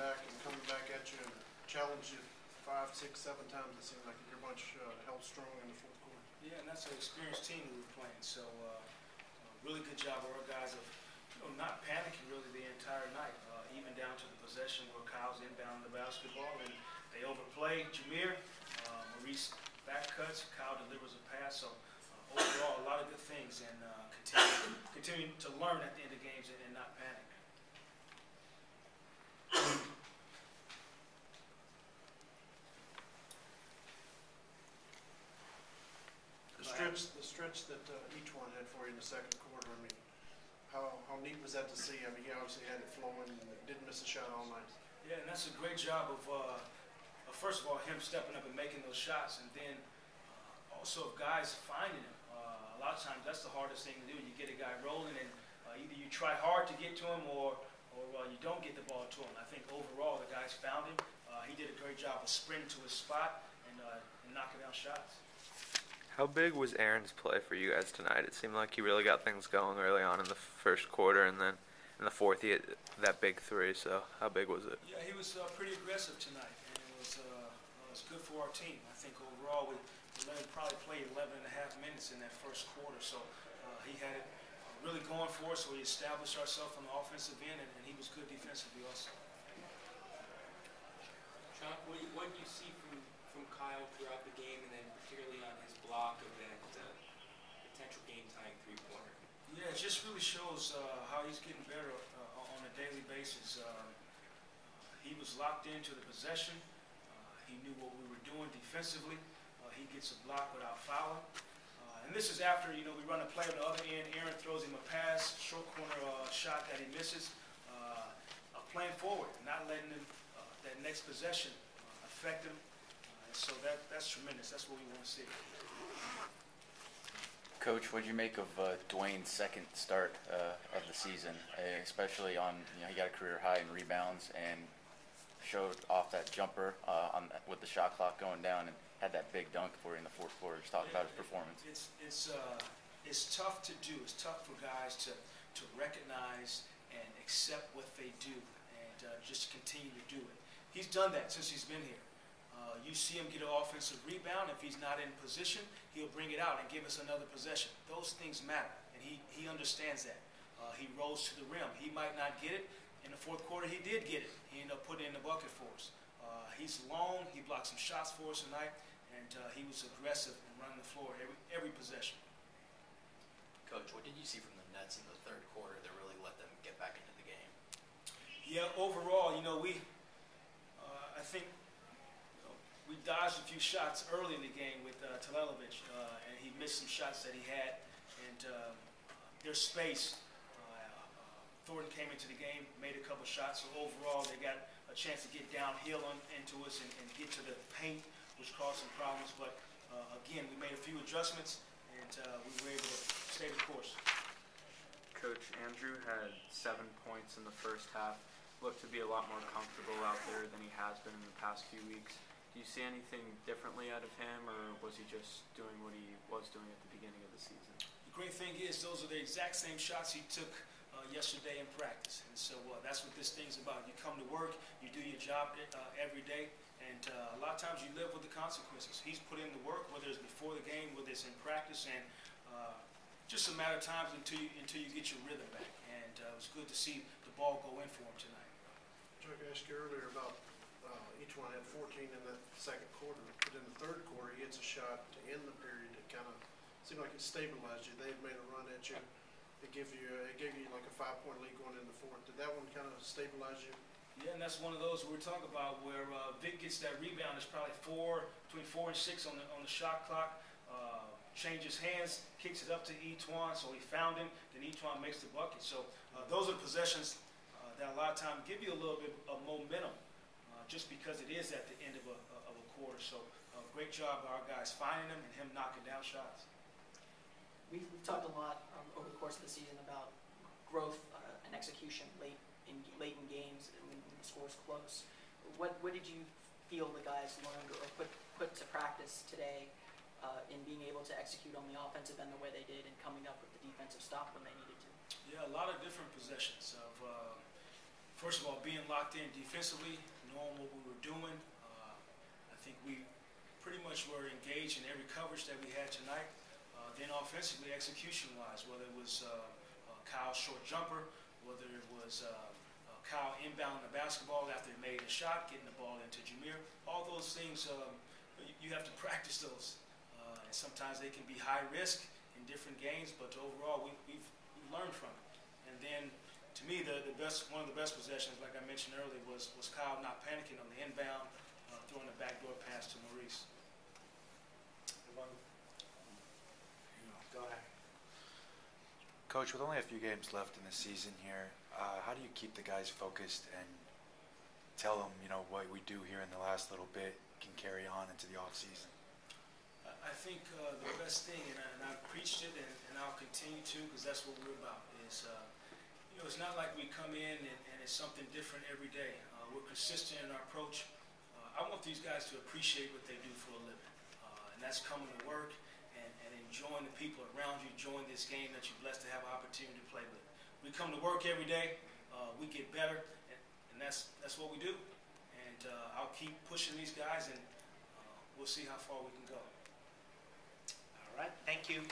back and coming back at you and challenged you 5, 6, 7 times. It seemed like your bunch held strong in the fourth quarter. Yeah, and that's an experienced team we were playing. So really good job of our guys of not panicking really the entire night, even down to the possession where Kyle's inbound the basketball and they overplay Jameer. Maurice back cuts, Kyle delivers a pass. So overall, a lot of good things, and continue to learn at the end of games and not panic. The stretch that each one had for you in the second quarter, I mean, how neat was that to see? I mean, he obviously had it flowing and didn't miss a shot all night. Yeah, and that's a great job of first of all, him stepping up and making those shots, and then also of guys finding him. A lot of times that's the hardest thing to do. You get a guy rolling, and either you try hard to get to him or you don't get the ball to him. I think overall the guys found him. He did a great job of sprinting to his spot and knocking down shots. How big was Aaron's play for you guys tonight? It seemed like he really got things going early on in the first quarter, and then in the fourth he hit that big three. So how big was it? Yeah, he was pretty aggressive tonight, and it was good for our team. I think overall we let him probably play 11 and a half minutes in that first quarter. So he had it really going for us, so we established ourselves on the offensive end, and he was good defensively also. Jacque, what did you see from Kyle throughout the game, and then particularly on his block of that potential game-tying three-pointer? Yeah, it just really shows how he's getting better on a daily basis. He was locked into the possession. He knew what we were doing defensively. He gets a block without fouling. And this is after, we run a play on the other end. Aaron throws him a pass, short corner shot that he misses. Playing forward, not letting him, that next possession affect him. So that's tremendous. That's what we want to see. Coach, what did you make of Dwayne's second start of the season, especially on, he got a career high in rebounds and showed off that jumper with the shot clock going down and had that big dunk for you in the fourth quarter. Just talk about his performance. It's tough to do. It's tough for guys to recognize and accept what they do and just continue to do it. He's done that since he's been here. You see him get an offensive rebound. If he's not in position, he'll bring it out and give us another possession. Those things matter, and he understands that. He rolls to the rim. He might not get it. In the fourth quarter, he did get it. He ended up putting it in the bucket for us. He's long. He blocked some shots for us tonight, and he was aggressive and running the floor every possession. Coach, what did you see from the Nets in the third quarter that really let them get back into the game? Yeah, overall, I think we dodged a few shots early in the game with Telelovich, and he missed some shots that he had. And their space, Thornton came into the game, made a couple shots. So overall, they got a chance to get downhill into us and get to the paint, which caused some problems. But again, we made a few adjustments, and we were able to stay the course. Coach, Andrew had 7 points in the first half. Looked to be a lot more comfortable out there than he has been in the past few weeks. Do you see anything differently out of him, or was he just doing what he was doing at the beginning of the season? The great thing is those are the exact same shots he took yesterday in practice. And so that's what this thing's about. You come to work, you do your job every day, and a lot of times you live with the consequences. He's put in the work, whether it's before the game, whether it's in practice, and just a matter of time until you get your rhythm back. And it was good to see the ball go in for him tonight. Jacque, I asked you earlier about each one had 14 in that second quarter, but in the third quarter he hits a shot to end the period. It kind of seemed like it stabilized you. They had made a run at you. It gave you like a 5-point lead going into the fourth. Did that one kind of stabilize you? Yeah, and that's one of those we're talking about where Vic gets that rebound. It's probably between 4 and 6 on the shot clock. Changes hands, kicks it up to Etwan, so he found him. Then Etwan makes the bucket. So those are the possessions that a lot of times give you a little bit of momentum, just because it is at the end of a quarter. So great job by our guys finding him and him knocking down shots. We've talked a lot over the course of the season about growth and execution late in games when the score's close. What did you feel the guys learned or put to practice today in being able to execute on the offensive end the way they did and coming up with the defensive stop when they needed to? Yeah, a lot of different possessions of first of all, being locked in defensively, knowing what we were doing. I think we pretty much were engaged in every coverage that we had tonight. Then offensively, execution-wise, whether it was Kyle's short jumper, whether it was Kyle inbounding the basketball after he made a shot, getting the ball into Jameer, all those things, you have to practice those. And sometimes they can be high risk in different games, but overall, we've learned from it. And then, to me, one of the best possessions, like I mentioned earlier, was Kyle not panicking on the inbound, throwing the backdoor pass to Maurice. Go ahead. Coach, with only a few games left in the season here, how do you keep the guys focused and tell them, what we do here in the last little bit can carry on into the off season? I think the best thing, and I've preached it, and I'll continue to, because that's what we're about, is it's not like we come in and it's something different every day. We're consistent in our approach. I want these guys to appreciate what they do for a living, and that's coming to work and enjoying the people around you, enjoying this game that you're blessed to have an opportunity to play with. We come to work every day, we get better, and that's what we do. And I'll keep pushing these guys, and we'll see how far we can go. All right, thank you.